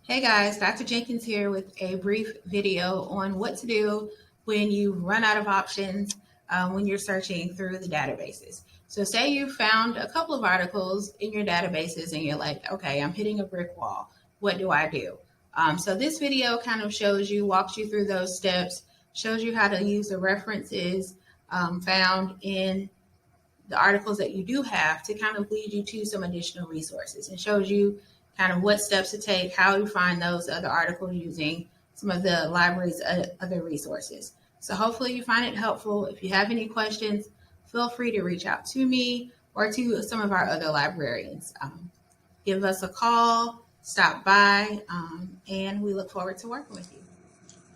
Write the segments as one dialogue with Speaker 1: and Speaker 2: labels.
Speaker 1: Hey guys, Dr. Jenkins here with a brief video on what to do when you run out of options when you're searching through the databases. So say you found a couple of articles in your databases and you're like, okay, I'm hitting a brick wall. What do I do? So this video kind of walks you through those steps, shows you how to use the references found in the articles that you do have to kind of lead you to some additional resources, and shows you kind of what steps to take, how you find those other articles using some of the library's other resources. So hopefully you find it helpful. If you have any questions, feel free to reach out to me or to some of our other librarians. Give us a call, stop by, and we look forward to working with you.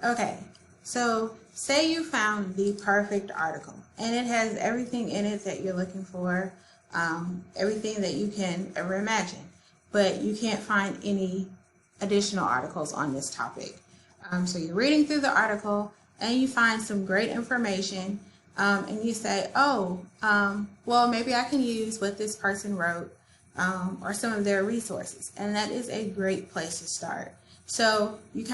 Speaker 1: Okay, so say you found the perfect article and it has everything in it that you're looking for, everything that you can ever imagine, but you can't find any additional articles on this topic. So you're reading through the article and you find some great information, and you say, oh, well, maybe I can use what this person wrote or some of their resources. And that is a great place to start. So you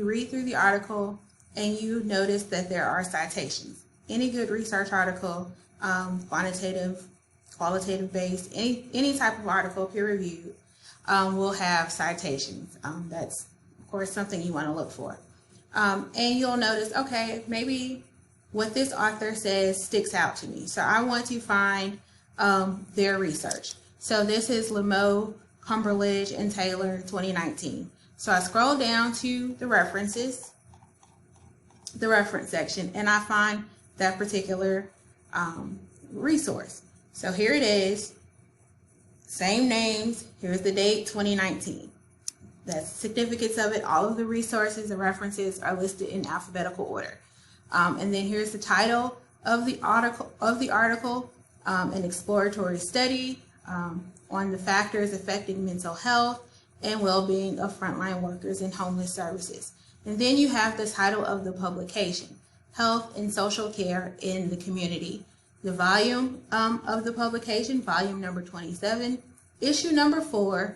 Speaker 1: read through the article and you notice that there are citations. Any good research article, quantitative, qualitative based, any type of article, peer reviewed, will have citations. That's, of course, something you want to look for. And you'll notice, okay, maybe what this author says sticks out to me. So I want to find their research. So this is Lemo, Cumberledge, and Taylor 2019. So I scroll down to the references, the reference section, and I find that particular resource. So here it is, same names, here's the date, 2019. That's the significance of it. All of the resources, the references are listed in alphabetical order. And then here's the title of the article, an exploratory study on the factors affecting mental health and well-being of frontline workers in homeless services. And then you have the title of the publication, Health and Social Care in the Community. The volume of the publication, volume number 27, issue number 4,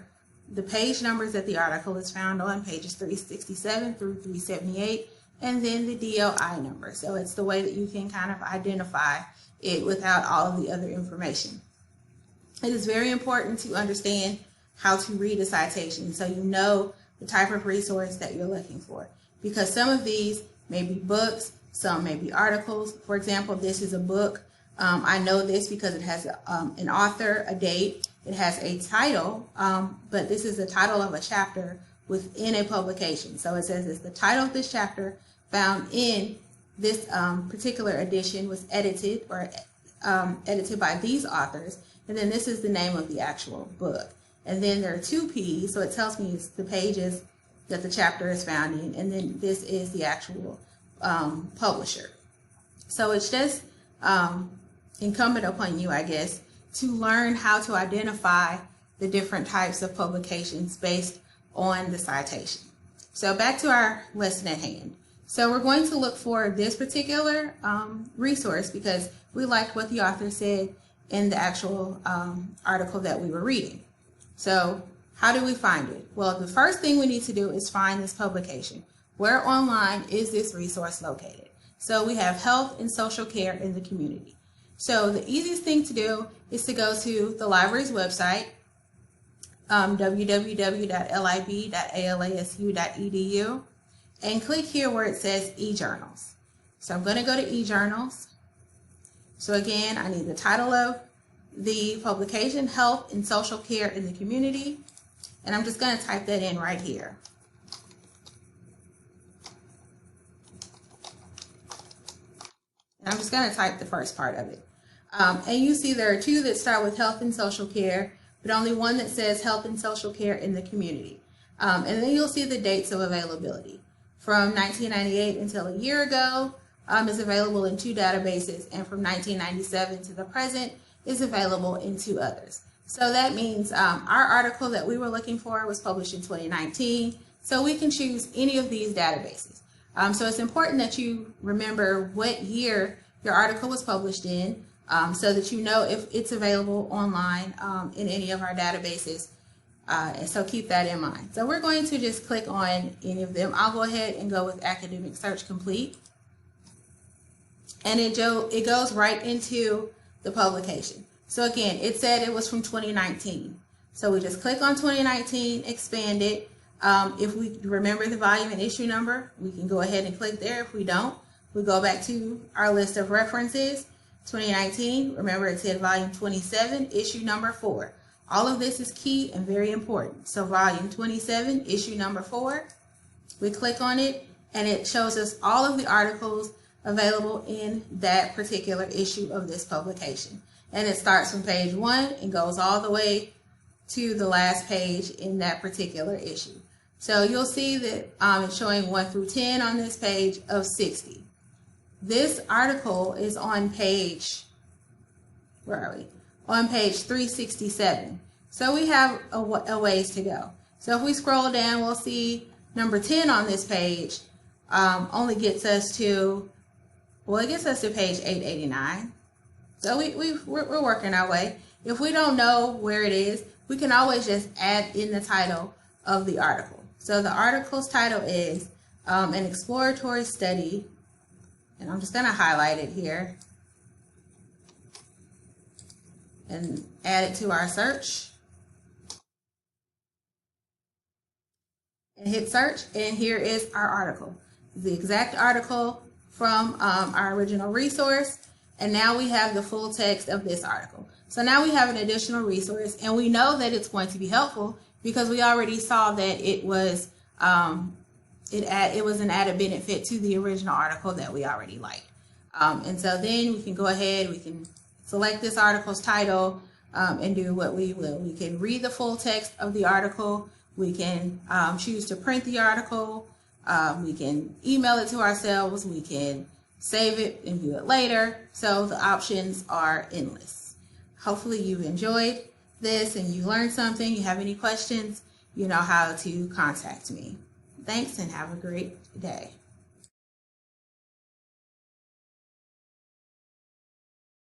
Speaker 1: the page numbers that the article is found on, pages 367 through 378, and then the DOI number. So it's the way that you can kind of identify it without all of the other information. It is very important to understand how to read a citation so you know the type of resource that you're looking for, because some of these may be books, some may be articles. For example, this is a book. I know this because it has an author, a date, it has a title, but this is the title of a chapter within a publication. So it says it's the title of this chapter found in this particular edition was edited or edited by these authors, and then this is the name of the actual book. And then there are 2 P's, so it tells me it's the pages that the chapter is found in, and then this is the actual publisher. So it's just incumbent upon you, I guess, to learn how to identify the different types of publications based on the citation. So back to our lesson at hand. So we're going to look for this particular resource because we liked what the author said in the actual article that we were reading. So how do we find it? Well, the first thing we need to do is find this publication. Where online is this resource located? So we have Health and Social Care in the Community. So the easiest thing to do is to go to the library's website, www.lib.alasu.edu, and click here where it says eJournals. So I'm going to go to eJournals. So again, I need the title of the publication, Health and Social Care in the Community, and I'm just going to type that in right here. And I'm just going to type the first part of it. And you see there are 2 that start with Health and Social Care, but only one that says Health and Social Care in the Community. And then you'll see the dates of availability. From 1998 until a year ago is available in 2 databases, and from 1997 to the present is available in 2 others. So that means our article that we were looking for was published in 2019, so we can choose any of these databases. So it's important that you remember what year your article was published in, so that you know if it's available online in any of our databases. And so keep that in mind. So we're going to just click on any of them. I'll go ahead and go with Academic Search Complete. And it goes right into the publication. So again, it said it was from 2019. So we just click on 2019, expand it. If we remember the volume and issue number, we can go ahead and click there. If we don't, we go back to our list of references. 2019, remember it said volume 27, issue number 4. All of this is key and very important. So volume 27, issue number 4, we click on it and it shows us all of the articles available in that particular issue of this publication. And it starts from page 1 and goes all the way to the last page in that particular issue. So you'll see that it's showing 1 through 10 on this page of 60. This article is on page, where are we? On page 367. So we have a ways to go. So if we scroll down, we'll see number 10 on this page only gets us to, well, it gets us to page 889. So we're working our way. If we don't know where it is, we can always just add in the title of the article. So the article's title is an exploratory study, and I'm just going to highlight it here and add it to our search. And hit search, and here is our article. The exact article from our original resource, and now we have the full text of this article. So now we have an additional resource, and we know that it's going to be helpful because we already saw that it was it was an added benefit to the original article that we already liked. And so then we can go ahead, we can select this article's title and do what we will. We can read the full text of the article. We can choose to print the article. We can email it to ourselves. We can save it and view it later. So the options are endless. Hopefully you've enjoyed this and you learned something. You have any questions, you know how to contact me. Thanks and have a great day.